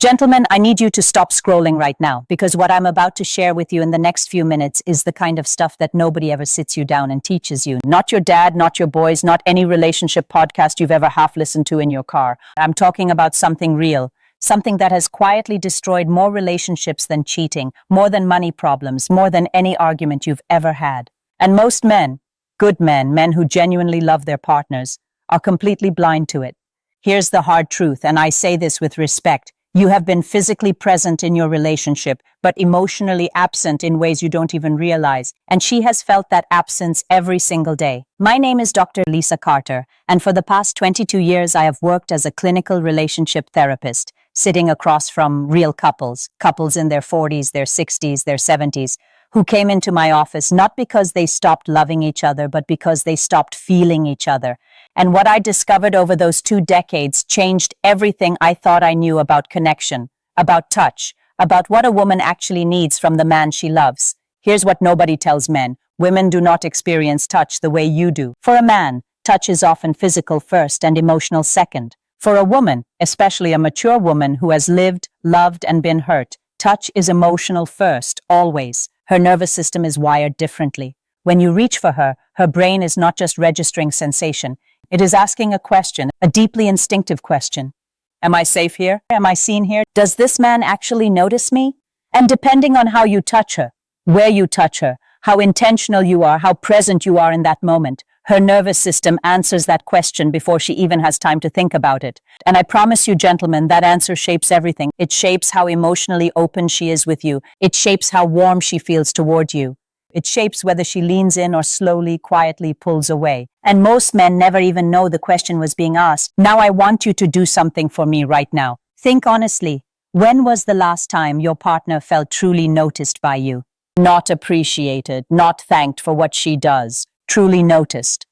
Gentlemen, I need you to stop scrolling right now because what I'm about to share with you in the next few minutes is the kind of stuff that nobody ever sits you down and teaches you. Not your dad, not your boys, not any relationship podcast you've ever half listened to in your car. I'm talking about something real, something that has quietly destroyed more relationships than cheating, more than money problems, more than any argument you've ever had. And most men, good men, men who genuinely love their partners, are completely blind to it. Here's the hard truth, and I say this with respect. You have been physically present in your relationship, but emotionally absent in ways you don't even realize. And she has felt that absence every single day. My name is Dr. Lisa Carter, and for the past 22 years, I have worked as a clinical relationship therapist, sitting across from real couples in their 40s, their 60s, their 70s, who came into my office not because they stopped loving each other, but because they stopped feeling each other. And what I discovered over those 2 decades changed everything I thought I knew about connection, about touch, about what a woman actually needs from the man she loves. Here's what nobody tells men. Women do not experience touch the way you do. For a man, touch is often physical first and emotional second. For a woman, especially a mature woman who has lived, loved, and been hurt, touch is emotional first, always. Her nervous system is wired differently. When you reach for her, her brain is not just registering sensation. It is asking a question, a deeply instinctive question. Am I safe here? Am I seen here? Does this man actually notice me? And depending on how you touch her, where you touch her, how intentional you are, how present you are in that moment, her nervous system answers that question before she even has time to think about it. And I promise you, gentlemen, that answer shapes everything. It shapes how emotionally open she is with you. It shapes how warm she feels toward you. It shapes whether she leans in or slowly, quietly pulls away. And most men never even know the question was being asked. Now I want you to do something for me right now. Think honestly. When was the last time your partner felt truly noticed by you? Not appreciated, not thanked for what she does. Truly noticed.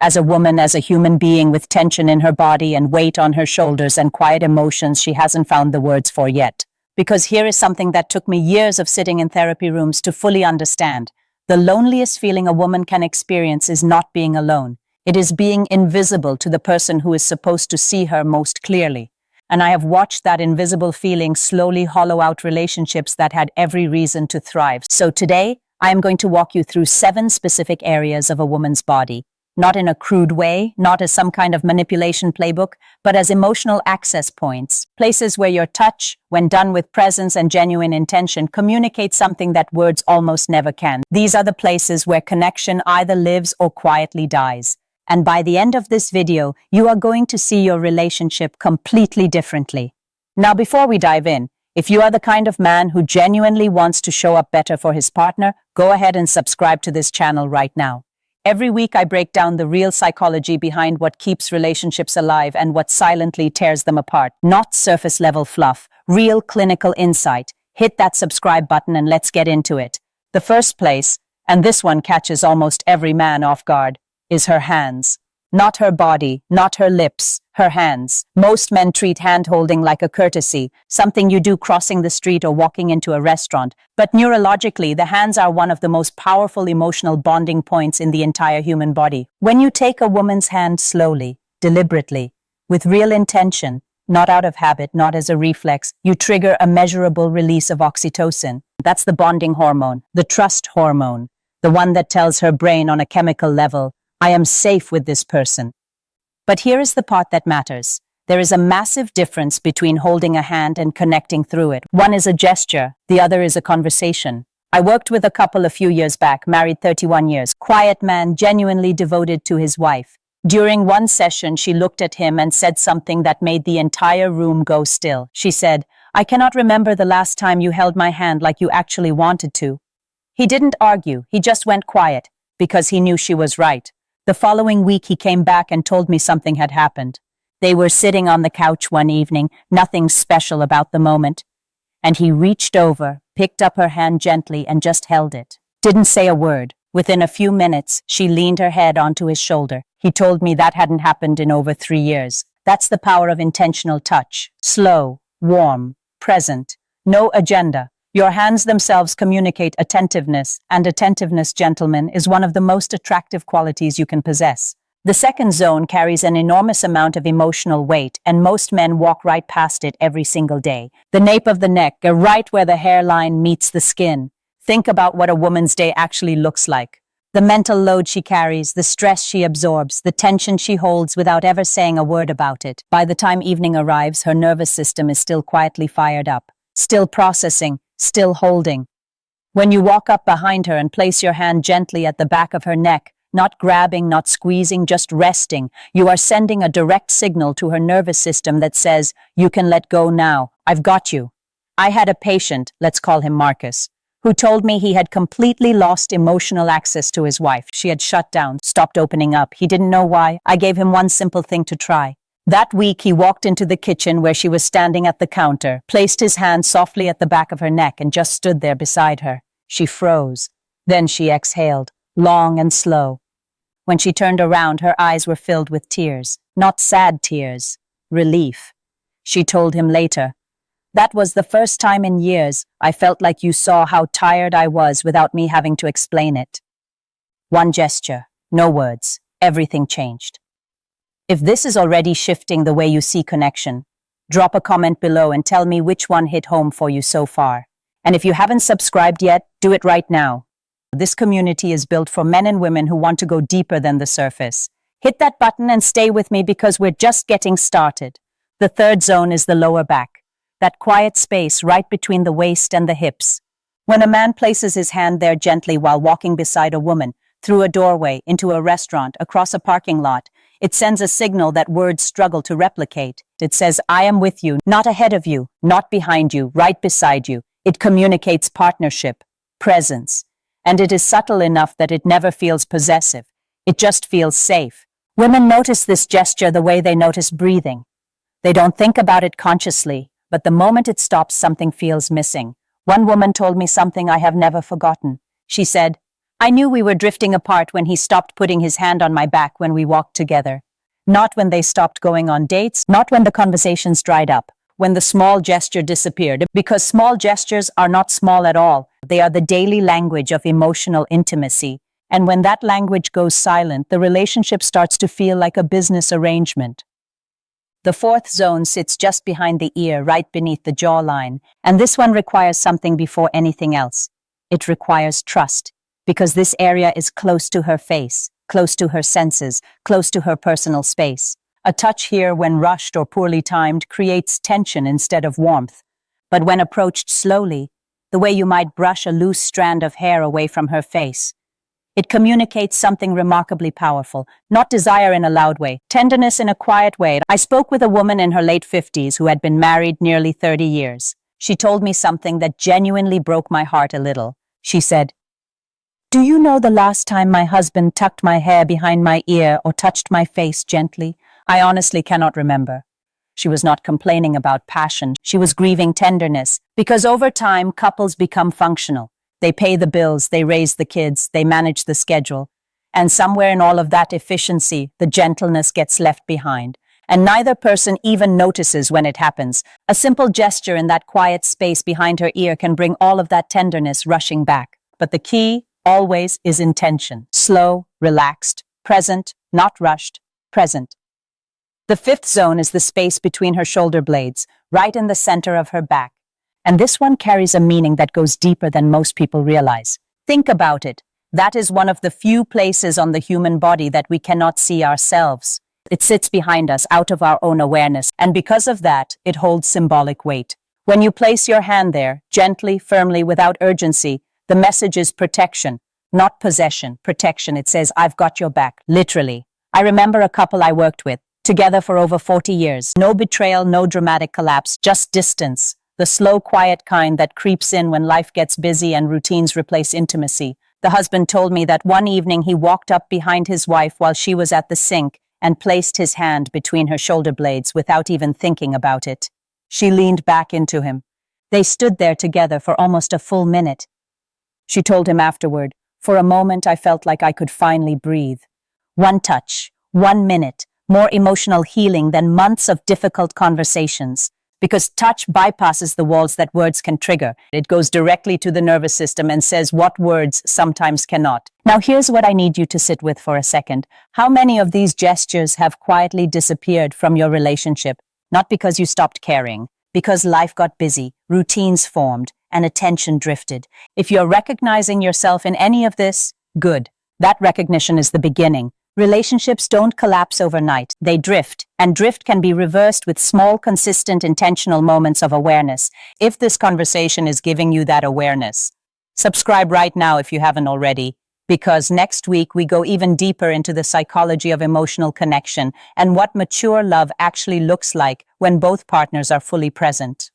As a woman, as a human being with tension in her body and weight on her shoulders and quiet emotions she hasn't found the words for yet. Because here is something that took me years of sitting in therapy rooms to fully understand. The loneliest feeling a woman can experience is not being alone. It is being invisible to the person who is supposed to see her most clearly. And I have watched that invisible feeling slowly hollow out relationships that had every reason to thrive. So today, I am going to walk you through 7 specific areas of a woman's body. Not in a crude way, not as some kind of manipulation playbook, but as emotional access points, places where your touch, when done with presence and genuine intention, communicates something that words almost never can. These are the places where connection either lives or quietly dies. And by the end of this video, you are going to see your relationship completely differently. Now, before we dive in, if you are the kind of man who genuinely wants to show up better for his partner, go ahead and subscribe to this channel right now. Every week I break down the real psychology behind what keeps relationships alive and what silently tears them apart. Not surface level fluff, real clinical insight. Hit that subscribe button and let's get into it. The first place, and this one catches almost every man off guard, is her hands. Not her body, not her lips, her hands. Most men treat hand-holding like a courtesy, something you do crossing the street or walking into a restaurant. But neurologically, the hands are one of the most powerful emotional bonding points in the entire human body. When you take a woman's hand slowly, deliberately, with real intention, not out of habit, not as a reflex, you trigger a measurable release of oxytocin. That's the bonding hormone, the trust hormone, the one that tells her brain on a chemical level, I am safe with this person. But here is the part that matters. There is a massive difference between holding a hand and connecting through it. One is a gesture, the other is a conversation. I worked with a couple a few years back, married 31 years. Quiet man, genuinely devoted to his wife. During one session, she looked at him and said something that made the entire room go still. She said, I cannot remember the last time you held my hand like you actually wanted to. He didn't argue, he just went quiet, because he knew she was right. The following week, he came back and told me something had happened. They were sitting on the couch one evening, nothing special about the moment. And he reached over, picked up her hand gently and just held it. Didn't say a word. Within a few minutes, she leaned her head onto his shoulder. He told me that hadn't happened in over 3 years. That's the power of intentional touch. Slow, warm, present, no agenda. Your hands themselves communicate attentiveness, and attentiveness, gentlemen, is one of the most attractive qualities you can possess. The second zone carries an enormous amount of emotional weight, and most men walk right past it every single day. The nape of the neck, right where the hairline meets the skin. Think about what a woman's day actually looks like. The mental load she carries, the stress she absorbs, the tension she holds without ever saying a word about it. By the time evening arrives, her nervous system is still quietly fired up, still processing, still holding. When you walk up behind her and place your hand gently at the back of her neck, not grabbing, not squeezing, just resting, you are sending a direct signal to her nervous system that says, you can let go now, I've got you. I had a patient, let's call him Marcus, who told me he had completely lost emotional access to his wife. She had shut down, stopped opening up. He didn't know why. I gave him one simple thing to try. That week, he walked into the kitchen where she was standing at the counter, placed his hand softly at the back of her neck, and just stood there beside her. She froze. Then she exhaled, long and slow. When she turned around, her eyes were filled with tears. Not sad tears, relief. She told him later, "That was the first time in years I felt like you saw how tired I was without me having to explain it." One gesture, no words, everything changed. If this is already shifting the way you see connection, drop a comment below and tell me which one hit home for you so far. And if you haven't subscribed yet, do it right now. This community is built for men and women who want to go deeper than the surface. Hit that button and stay with me because we're just getting started. The third zone is the lower back, that quiet space right between the waist and the hips. When a man places his hand there gently while walking beside a woman, through a doorway, into a restaurant, across a parking lot, it sends a signal that words struggle to replicate. It says, I am with you, not ahead of you, not behind you, right beside you. It communicates partnership, presence. And it is subtle enough that it never feels possessive. It just feels safe. Women notice this gesture the way they notice breathing. They don't think about it consciously, but the moment it stops, something feels missing. One woman told me something I have never forgotten. She said, I knew we were drifting apart when he stopped putting his hand on my back when we walked together. Not when they stopped going on dates, not when the conversations dried up, when the small gesture disappeared. Because small gestures are not small at all. They are the daily language of emotional intimacy. And when that language goes silent, the relationship starts to feel like a business arrangement. The fourth zone sits just behind the ear, right beneath the jawline. And this one requires something before anything else. It requires trust, because this area is close to her face, close to her senses, close to her personal space. A touch here, when rushed or poorly timed, creates tension instead of warmth. But when approached slowly, the way you might brush a loose strand of hair away from her face, it communicates something remarkably powerful, not desire in a loud way, tenderness in a quiet way. I spoke with a woman in her late 50s who had been married nearly 30 years. She told me something that genuinely broke my heart a little. She said, "Do you know the last time my husband tucked my hair behind my ear or touched my face gently? I honestly cannot remember." She was not complaining about passion. She was grieving tenderness, because over time, couples become functional. They pay the bills, they raise the kids, they manage the schedule. And somewhere in all of that efficiency, the gentleness gets left behind. And neither person even notices when it happens. A simple gesture in that quiet space behind her ear can bring all of that tenderness rushing back. But the key, always, is intention. Slow, relaxed, present, not rushed, present. The fifth zone is the space between her shoulder blades, right in the center of her back. And this one carries a meaning that goes deeper than most people realize. Think about it. That is one of the few places on the human body that we cannot see ourselves. It sits behind us, out of our own awareness, and because of that, it holds symbolic weight. When you place your hand there, gently, firmly, without urgency, the message is protection, not possession. Protection. It says, I've got your back, literally. I remember a couple I worked with, together for over 40 years. No betrayal, no dramatic collapse, just distance. The slow, quiet kind that creeps in when life gets busy and routines replace intimacy. The husband told me that one evening he walked up behind his wife while she was at the sink and placed his hand between her shoulder blades without even thinking about it. She leaned back into him. They stood there together for almost a full minute. She told him afterward, "For a moment I felt like I could finally breathe. One touch, 1 minute, more emotional healing than months of difficult conversations. Because touch bypasses the walls that words can trigger. It goes directly to the nervous system and says what words sometimes cannot. Now here's what I need you to sit with for a second. How many of these gestures have quietly disappeared from your relationship? Not because you stopped caring, because life got busy, routines formed, and attention drifted. If you're recognizing yourself in any of this, good. That recognition is the beginning. Relationships don't collapse overnight. They drift, and drift can be reversed with small, consistent, intentional moments of awareness. If this conversation is giving you that awareness, subscribe right now if you haven't already, because next week we go even deeper into the psychology of emotional connection and what mature love actually looks like when both partners are fully present.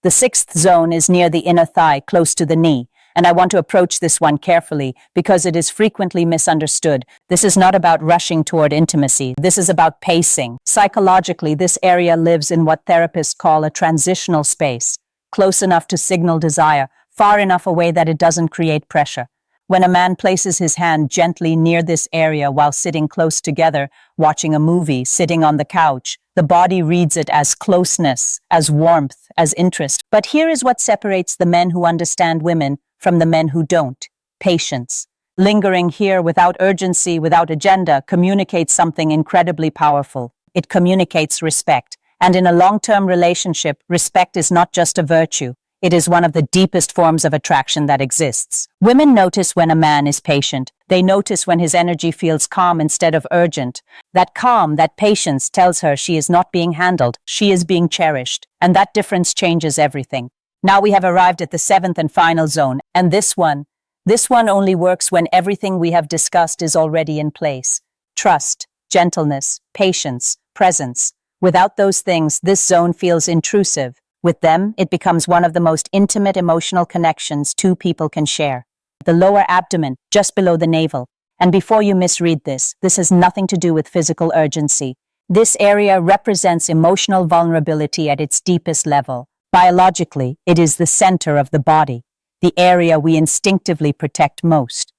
The sixth zone is near the inner thigh, close to the knee. And I want to approach this one carefully because it is frequently misunderstood. This is not about rushing toward intimacy. This is about pacing. Psychologically, this area lives in what therapists call a transitional space, close enough to signal desire, far enough away that it doesn't create pressure. When a man places his hand gently near this area while sitting close together, watching a movie, sitting on the couch, the body reads it as closeness, as warmth, as interest. But here is what separates the men who understand women from the men who don't. Patience. Lingering here without urgency, without agenda, communicates something incredibly powerful. It communicates respect. And in a long-term relationship, respect is not just a virtue. It is one of the deepest forms of attraction that exists. Women notice when a man is patient. They notice when his energy feels calm instead of urgent. That calm, that patience tells her she is not being handled. She is being cherished. And that difference changes everything. Now we have arrived at the seventh and final zone, and this one only works when everything we have discussed is already in place. Trust, gentleness, patience, presence. Without those things, this zone feels intrusive. With them, it becomes one of the most intimate emotional connections two people can share. The lower abdomen, just below the navel. And before you misread this has nothing to do with physical urgency. This area represents emotional vulnerability at its deepest level. Biologically, it is the center of the body, the area we instinctively protect most.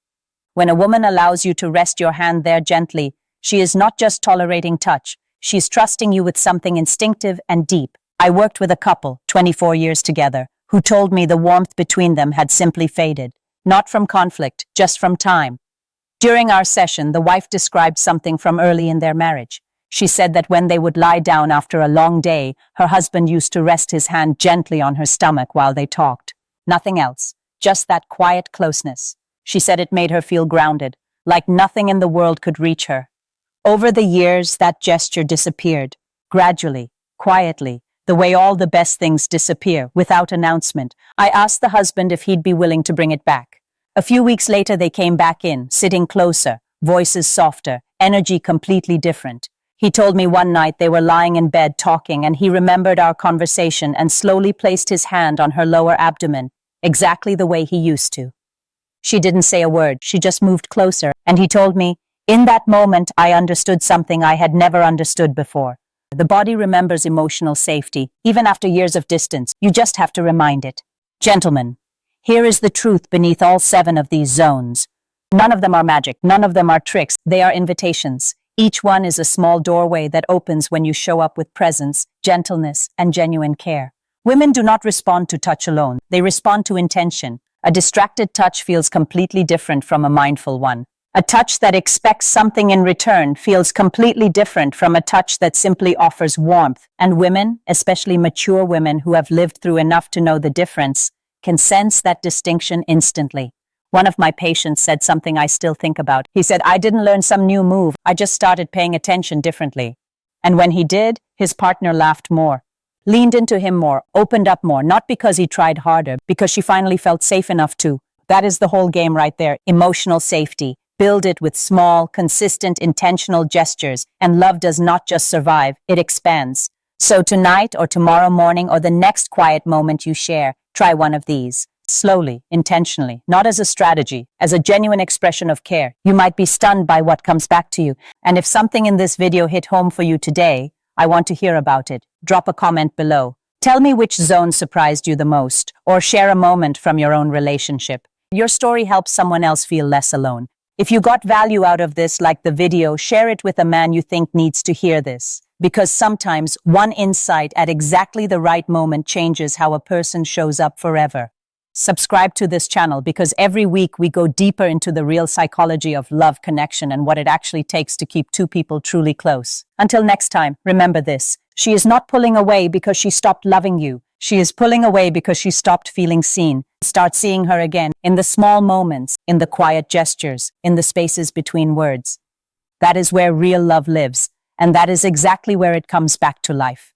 When a woman allows you to rest your hand there gently, she is not just tolerating touch, she's trusting you with something instinctive and deep. I worked with a couple, 24 years together, who told me the warmth between them had simply faded, not from conflict, just from time. During our session, the wife described something from early in their marriage. She said that when they would lie down after a long day, her husband used to rest his hand gently on her stomach while they talked. Nothing else, just that quiet closeness. She said it made her feel grounded, like nothing in the world could reach her. Over the years, that gesture disappeared, gradually, quietly, the way all the best things disappear, without announcement. I asked the husband if he'd be willing to bring it back. A few weeks later, they came back in, sitting closer, voices softer, energy completely different. He told me one night they were lying in bed talking and he remembered our conversation and slowly placed his hand on her lower abdomen, exactly the way he used to. She didn't say a word, she just moved closer, and he told me, in that moment I understood something I had never understood before. The body remembers emotional safety, even after years of distance. You just have to remind it. Gentlemen, here is the truth beneath all 7 of these zones. None of them are magic, none of them are tricks, they are invitations. Each one is a small doorway that opens when you show up with presence, gentleness, and genuine care. Women do not respond to touch alone. They respond to intention. A distracted touch feels completely different from a mindful one. A touch that expects something in return feels completely different from a touch that simply offers warmth. And women, especially mature women who have lived through enough to know the difference, can sense that distinction instantly. One of my patients said something I still think about. He said, I didn't learn some new move, I just started paying attention differently. And when he did, his partner laughed more, leaned into him more, opened up more, not because he tried harder, because she finally felt safe enough to. That is the whole game right there, emotional safety. Build it with small, consistent, intentional gestures, and love does not just survive, it expands. So tonight or tomorrow morning or the next quiet moment you share, try one of these. Slowly, intentionally, not as a strategy, as a genuine expression of care. You might be stunned by what comes back to you. And if something in this video hit home for you today, I want to hear about it. Drop a comment below. Tell me which zone surprised you the most, or share a moment from your own relationship. Your story helps someone else feel less alone. If you got value out of this, like the video, share it with a man you think needs to hear this. Because sometimes one insight at exactly the right moment changes how a person shows up forever. Subscribe to this channel because every week we go deeper into the real psychology of love, connection, and what it actually takes to keep two people truly close. Until next time, remember this. She is not pulling away because she stopped loving you. She is pulling away because she stopped feeling seen. Start seeing her again in the small moments, in the quiet gestures, in the spaces between words. That is where real love lives, and that is exactly where it comes back to life.